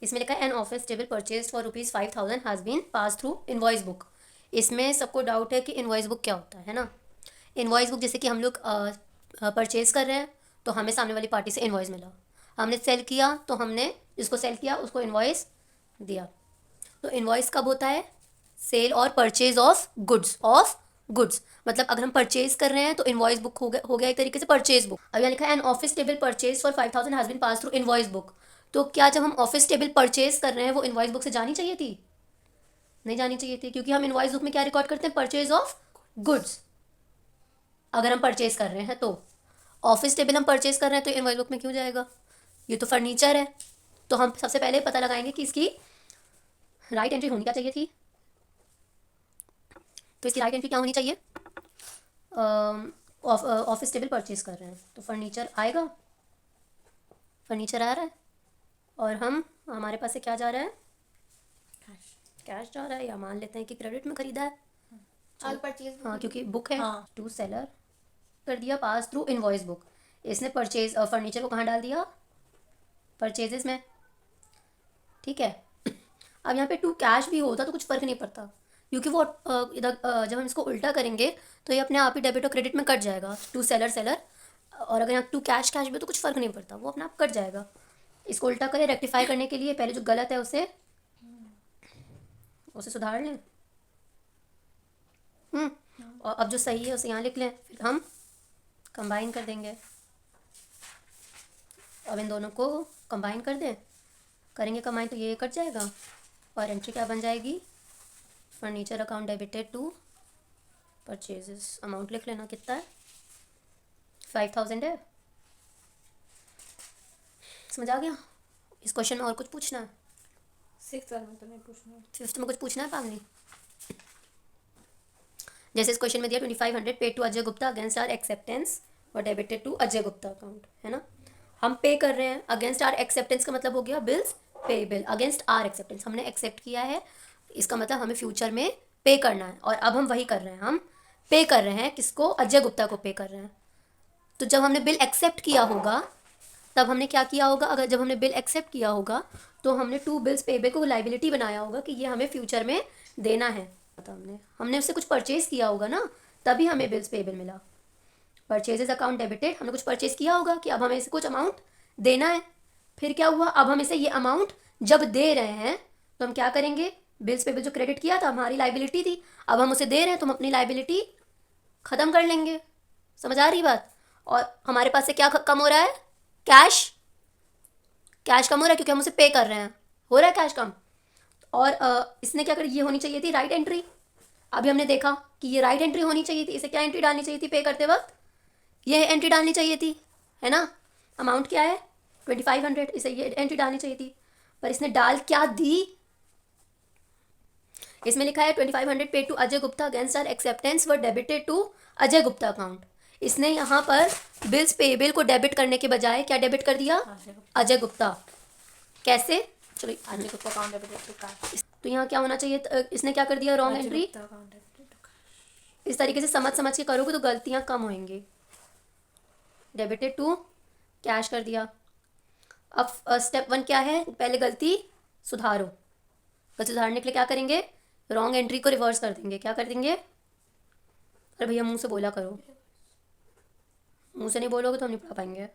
इसमें लिखा है an office table purchase for ₹5,000 has been pass through invoice book. इसमें सबको डाउट है कि इनवॉइस बुक क्या होता है ना। इनवॉइस बुक जैसे कि हम लोग परचेज कर रहे हैं तो हमें सामने वाली पार्टी से इनवॉइस मिला, हमने सेल किया तो हमने जिसको सेल किया उसको इनवॉइस दिया। तो इनवॉइस कब होता है? सेल और परचेज ऑफ गुड्स मतलब अगर हम परचेज कर रहे हैं तो इनवॉइस बुक हो गया एक तरीके से परचेज बुक। अब यहाँ लिखा है an office table purchase for 5,000 has been pass through invoice book. तो क्या जब हम ऑफिस टेबल परचेज कर रहे हैं वो इनवॉइस बुक से जानी चाहिए थी? नहीं जानी चाहिए थी, क्योंकि हम इनवॉइस बुक में क्या रिकॉर्ड करते हैं? Purchase of goods. अगर हम परचेज कर रहे हैं तो ऑफिस टेबल हम परचेज कर रहे हैं तो इनवॉइस बुक में क्यों जाएगा? ये तो फर्नीचर है। तो हम सबसे पहले पता लगाएंगे कि इसकी राइट एंट्री होनी क्या चाहिए थी। तो इसकी राइट एंट्री क्या होनी चाहिए? ऑफिस टेबल परचेज कर रहे हैं तो फर्नीचर आएगा, फर्नीचर आ रहा है और हमारे पास से क्या जा रहा है? कैश जा रहा है, या मान लेते हैं कि क्रेडिट में खरीदा है। ऑल परचेज हाँ, क्योंकि बुक है। हाँ। टू सेलर कर दिया पास थ्रू इनवॉइस बुक। इसने परचेज फर्नीचर को कहाँ डाल दिया? परचेजेस में। ठीक है। अब यहाँ पे टू कैश भी होता तो कुछ फ़र्क नहीं पड़ता, क्योंकि वो इधर जब हम इसको उल्टा करेंगे तो ये अपने आप ही डेबिट और क्रेडिट में कट जाएगा। टू सेलर सेलर, और अगर यहाँ टू कैश कैश भी तो कुछ फ़र्क नहीं पड़ता, वो अपने आप कट जाएगा। इसको उल्टा करें रेक्टिफाई करने के लिए, पहले जो गलत है उसे सुधार लें। और अब जो सही है उसे यहाँ लिख लें, फिर हम कंबाइन कर देंगे। अब इन दोनों को कंबाइन कर दें, करेंगे कंबाइन तो ये कट जाएगा और एंट्री क्या बन जाएगी? Furniture account debited to purchases. Amount लिख लेना, कितना है? 5,000 है। समझ आ गया? इस क्वेश्चन में और कुछ पूछना है? 6 वाले में तो नहीं पूछना। 5th में कुछ पूछना है फैमिली? जैसे इस क्वेश्चन में दिया 2500 paid to Ajay Gupta against our acceptance और debited to Ajay Gupta account, है ना। हम पे कर रहे हैं अगेंस्ट आर एक्सेप्टेंस का मतलब हो गया bills payable. Against our acceptance हमने एक्सेप्ट किया है, इसका मतलब हमें फ्यूचर में पे करना है, और अब हम वही कर रहे हैं, हम पे कर रहे हैं। किसको? अजय गुप्ता को पे कर रहे हैं। तो जब हमने बिल एक्सेप्ट किया होगा तब हमने क्या किया होगा? अगर जब हमने बिल एक्सेप्ट किया होगा तो हमने टू बिल्स पेएबल को लाइबिलिटी बनाया होगा कि ये हमें फ्यूचर में देना है। तो हमने उससे कुछ परचेज किया होगा ना, तभी हमें बिल्स पेएबल मिला। परचेजेस अकाउंट डेबिटेड, हमने कुछ परचेज किया होगा कि अब हमें इसे कुछ अमाउंट देना है। फिर क्या हुआ? अब हम इसे ये अमाउंट जब दे रहे हैं तो हम क्या करेंगे? बिल्स पेएबल जो क्रेडिट किया था हमारी लाइबिलिटी थी, अब हम उसे दे रहे हैं तो हम अपनी लाइबिलिटी ख़त्म कर लेंगे। समझ आ रही बात? और हमारे पास से क्या कम हो रहा है? कैश। कैश कम हो रहा है क्योंकि हम उसे पे कर रहे हैं, हो रहा है कैश कम। और इसने क्या कर, ये होनी चाहिए थी राइट एंट्री। अभी हमने देखा कि ये राइट एंट्री होनी चाहिए थी, इसे क्या एंट्री डालनी चाहिए थी पे करते वक्त? ये एंट्री डालनी चाहिए थी, है ना। अमाउंट क्या है? 2500, इसे ये एंट्री डालनी चाहिए थी, पर इसने डाल क्या दी? इसमें लिखा है 2500 paid to Ajay Gupta against our acceptance were debited to Ajay Gupta account. इसने यहाँ पर बिल्स पेएबल को डेबिट करने के बजाय क्या डेबिट कर दिया? अजय गुप्ता। कैसे? चलो Ajay Gupta account debited to cash. तो यहाँ क्या होना चाहिए? इसने क्या कर दिया? Wrong entry. इस तरीके से समझ के करोगे तो गलतियाँ कम होंगी। डेबिटेड टू कैश कर दिया। अब स्टेप 1 क्या है? पहले गलती सुधारो। गलती सुधारने के लिए क्या करेंगे? रॉन्ग एंट्री को रिवर्स कर देंगे। क्या कर देंगे? अरे भैया मुंह से बोला करो, मुंह से नहीं बोलोगे तो हम नहीं पढ़ा पाएंगे।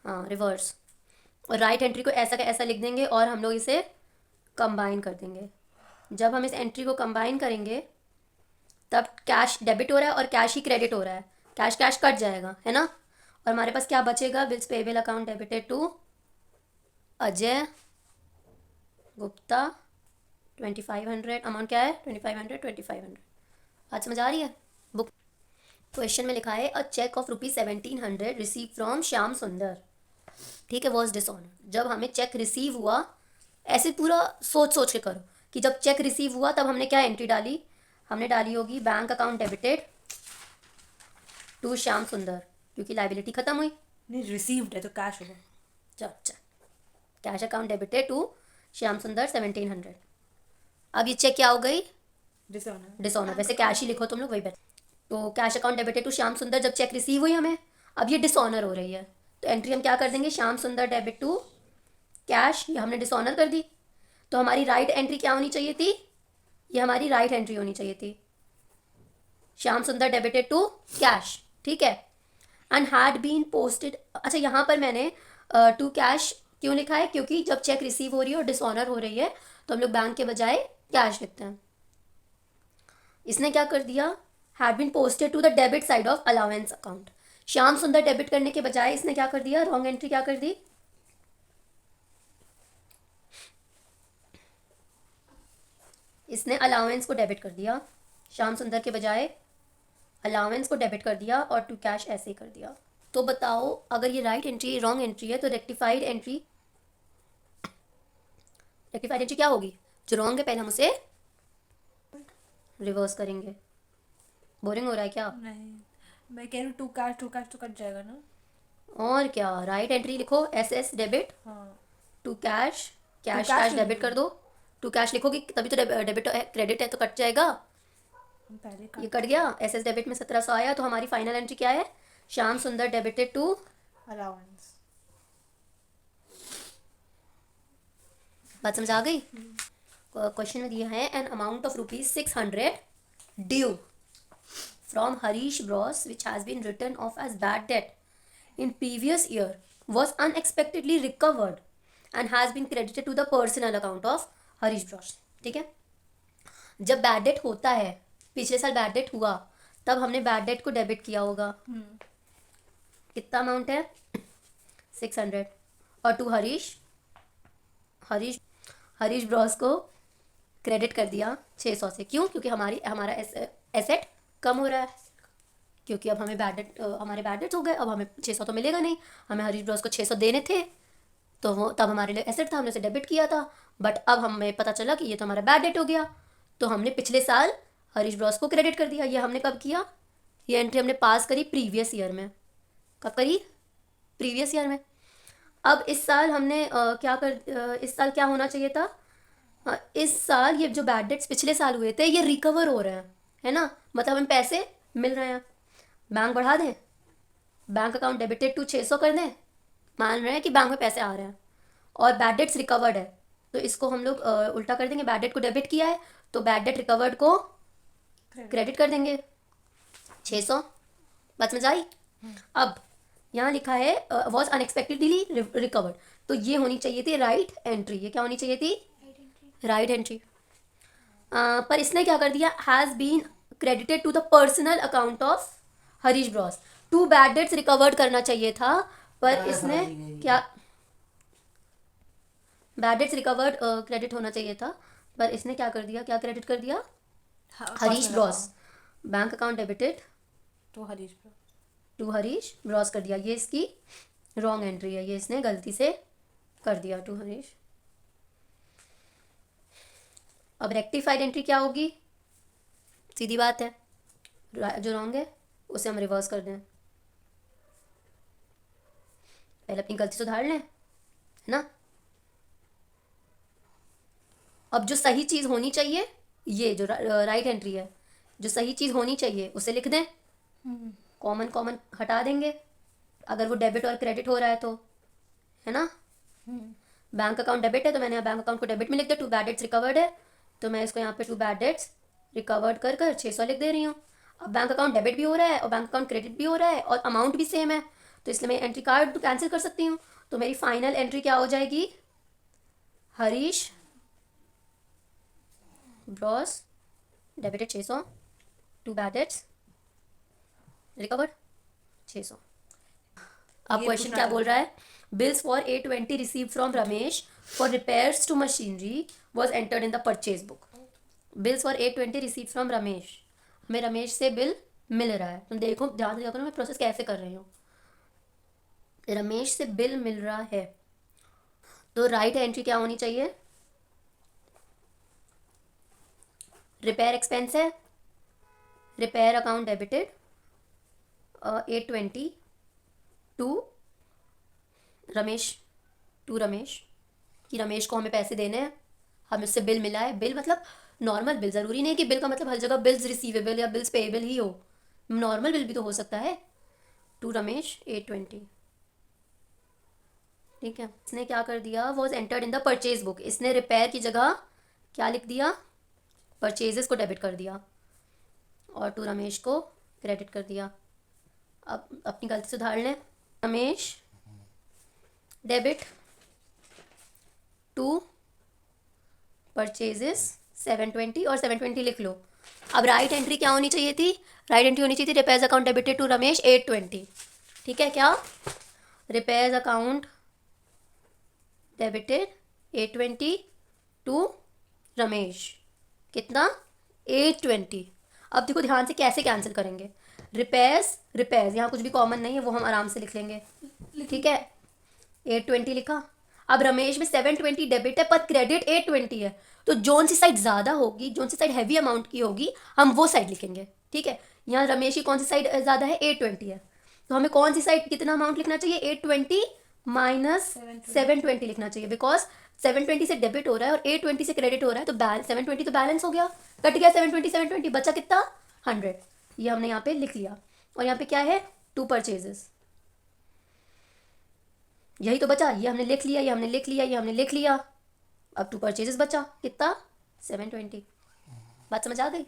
हाँ, रिवर्स। और राइट एंट्री को ऐसा का ऐसा लिख देंगे और हम लोग इसे कंबाइन कर देंगे। जब हम इस एंट्री को कंबाइन करेंगे तब कैश डेबिट हो रहा है और कैश ही क्रेडिट हो रहा है, कैश कैश कट जाएगा, है ना। और हमारे पास क्या बचेगा? Bills payable account debited to Ajay Gupta 2500। Amount क्या है? 2500। आज समझ आ रही है? बुक क्वेश्चन में लिखा है a cheque of ₹1700 receive from Shyam Sundar. ठीक है, वॉज डिसऑनर। जब हमें चेक रिसीव हुआ, ऐसे पूरा सोच के करो कि जब चेक रिसीव हुआ तब हमने क्या एंट्री डाली? हमने डाली होगी bank account debited to Shyam Sundar, क्योंकि लाइबिलिटी खत्म हुई। नहीं, रिसीव्ड है तो कैश होगा। अच्छा, cash account debited to Shyam Sundar 1700। अब ये चेक क्या हो गई? डिसऑनर। वैसे कैश ही लिखो तुम लोग, वही बेटर। तो cash account debited to Shyam Sundar, जब चेक रिसीव हुई हमें, अब ये डिसऑनर हो रही है तो एंट्री हम क्या कर देंगे? Shyam Sundar debit to cash, ये हमने डिसऑनर कर दी, तो हमारी राइट एंट्री क्या होनी चाहिए थी, ये हमारी राइट एंट्री होनी चाहिए थी, श्याम सुंदर डेबिटेड टू कैश, ठीक है। एंड हैड बीन पोस्टेड, अच्छा यहाँ पर मैंने टू कैश क्यों लिखा है, क्योंकि जब चेक रिसीव हो रही है और डिसऑनर हो रही है तो हम लोग बैंक के बजाय कैश लिखते हैं। इसने क्या कर दिया, had been posted to the debit side of allowance account, Shyam Sundar debit करने के बजाय इसने क्या कर दिया, रॉन्ग एंट्री क्या कर दी, इसने अलाउंस को डेबिट कर दिया, श्याम सुंदर के बजाय अलाउंस को डेबिट कर दिया और टू कैश ऐसे ही कर दिया। तो बताओ अगर ये राइट एंट्री रॉन्ग एंट्री है तो रेक्टिफाइड एंट्री क्या होगी, जो रॉन्ग है पहले हम उसे रिवर्स करेंगे। बोरिंग हो रहा है क्या? नहीं, मैं कह रही हूँ टू कैश तो कट जाएगा ना। और क्या, राइट एंट्री लिखो एस एस डेबिट, हाँ, to cash cash cash cash debit लिखो। कर दो, टू कैश लिखोगी तभी तो डेबिट है, क्रेडिट है तो कट जाएगा, हम पहले ये कट गया। एस एस डेबिट में 1700 आया, तो हमारी फाइनल एंट्री क्या है, श्याम सुंदर डेबिटेड टू, अलाउंस। बात समझ आ गई। क्वेश्चन में दिया है an amount of ₹600 due from Harish Bros which has been written off as bad debt in previous year was unexpectedly recovered and has been credited to the personal account of Harish Bros, ठीक है। जब bad debt होता है, पिछले साल bad debt हुआ, तब हमने बैड डेट को डेबिट किया होगा, कितना अमाउंट है 600, और टू हरीश ब्रॉस को क्रेडिट कर दिया 600 से, क्यों, क्योंकि हमारा एसेट कम हो रहा है, क्योंकि अब हमें हमारे बैड डेट्स हो गए, अब हमें 600 तो मिलेगा नहीं, हमें हरीश ब्रॉस को 600 देने थे, तो वो तब हमारे लिए एसेट था, हमने उसे डेबिट किया था, बट अब हमें पता चला कि ये तो हमारा बैड डेट हो गया, तो हमने पिछले साल हरीश ब्रॉस को क्रेडिट कर दिया। ये हमने कब किया, ये एंट्री हमने पास करी प्रीवियस ईयर में, कब करी, प्रीवियस ईयर में। अब इस साल हमने इस साल क्या होना चाहिए था, इस साल ये जो बैड डेट्स पिछले साल हुए थे ये रिकवर हो रहे हैं, है ना, मतलब हमें पैसे मिल रहे हैं, बैंक बढ़ा दें, बैंक अकाउंट डेबिटेड टू 600 कर दें, मान रहे हैं कि बैंक में पैसे आ रहे हैं और बैड डेट्स रिकवर्ड है, तो इसको हम लोग उल्टा कर देंगे, बैड डेट को डेबिट किया है तो बैड डेट रिकवर्ड को क्रेडिट कर देंगे 600, बात समझ आई। अब यहाँ लिखा है वॉज अनएक्सपेक्टेडली रिकवर्ड, तो ये होनी चाहिए थी राइट एंट्री, ये क्या होनी चाहिए थी, राइट एंट्री, पर इसने क्या कर दिया, has been credited to the personal account of Harish Bros, to bad debts recovered करना चाहिए था, पर इसने क्या, बैड डेट्स रिकवर्ड क्रेडिट होना चाहिए था, पर इसने क्या कर दिया, क्या क्रेडिट कर दिया, Harish bros, bank account debited तो Harish Bros to Harish bros कर दिया, ये इसकी रॉन्ग एंट्री है, ये इसने गलती से कर दिया टू हरीश। अब रेक्टिफाइड एंट्री क्या होगी, सीधी बात है, जो रॉन्ग है उसे हम रिवर्स कर दें, पहले अपनी गलती सुधार लें, है ना। अब जो सही चीज़ होनी चाहिए, ये जो राइट एंट्री है, जो सही चीज़ होनी चाहिए उसे लिख दें, कॉमन हटा देंगे अगर वो डेबिट और क्रेडिट हो रहा है तो, है ना। बैंक अकाउंट डेबिट है तो मैंने यहाँ बैंक अकाउंट को डेबिट में लिख दिया, टू बैड डेट्स रिकवर्ड है तो मैं इसको यहाँ पे टू बैड डेट्स रिकवर्ड कर 600 लिख दे रही हूँ। अब बैंक अकाउंट डेबिट भी हो रहा है और बैंक अकाउंट क्रेडिट भी हो रहा है और अमाउंट भी सेम है, तो इसलिए मैं एंट्री कार्ड तो कैंसिल कर सकती हूँ, तो मेरी फाइनल एंट्री क्या हो जाएगी, Harish Bros debited 600, to bad debts recovered 600। अब ये क्वेश्चन पूछना क्या था। बोल रहा है, bills for 820 receive from Ramesh for repairs to machinery was entered in the purchase book. Bills for 820 receive from Ramesh, हमें रमेश से बिल मिल रहा है, तुम देखो ध्यान से देखो ना मैं प्रोसेस कैसे कर रही हूँ, रमेश से बिल मिल रहा है, तो राइट एंट्री क्या होनी चाहिए, रिपेयर एक्सपेंस है, repair account debited 820 to Ramesh कि रमेश को हमें पैसे देने हैं, हमें उससे बिल मिला है, बिल मतलब नॉर्मल बिल, ज़रूरी नहीं कि बिल का मतलब हर जगह बिल्स रिसीवेबल या बिल्स पेएबल ही हो, नॉर्मल बिल भी तो हो सकता है, टू रमेश 820, ठीक है, इसने क्या कर दिया, was entered in the purchase book, इसने रिपेयर की जगह क्या लिख दिया, परचेजेस को डेबिट कर दिया और टू रमेश को क्रेडिट कर दिया। अब अपनी गलती सुधार लें। रमेश डेबिट टू परचेजेस 720 और 720 लिख लो। अब राइट एंट्री क्या होनी चाहिए थी, राइट एंट्री होनी चाहिए थी repairs account debited to Ramesh 820। ठीक है, क्या repairs account debited 820 to Ramesh, कितना 820। अब देखो ध्यान से कैसे कैंसिल करेंगे, रिपेयर्स रिपेयर्स, यहाँ कुछ भी कॉमन नहीं है वो हम आराम से लिख लेंगे। ठीक है, 820 लिखा। अब रमेश में 720 डेबिट है पर क्रेडिट 820 है, तो जोन सी साइड ज़्यादा होगी, जोन सी साइड हैवी अमाउंट की होगी, हम वो साइड लिखेंगे। ठीक है, यहाँ रमेश की कौन सी साइड ज़्यादा है, 820 है, तो हमें कौन सी साइड कितना अमाउंट लिखना चाहिए, 820 माइनस 720 लिखना चाहिए, बिकॉज 720 से डेबिट हो रहा है और 820 से क्रेडिट हो रहा है, तो 720 तो बैलेंस हो गया, कट गया 720 बचा कितना 100। ये हमने यहाँ पे लिख लिया। और यहाँ पे क्या है, टू परचेजेस, यही तो बचा, ये हमने लिख लिया, ये हमने लिख लिया, ये हमने लिख लिया। अब टू परचेजेस बचा कितना 720। बात समझ आ गई।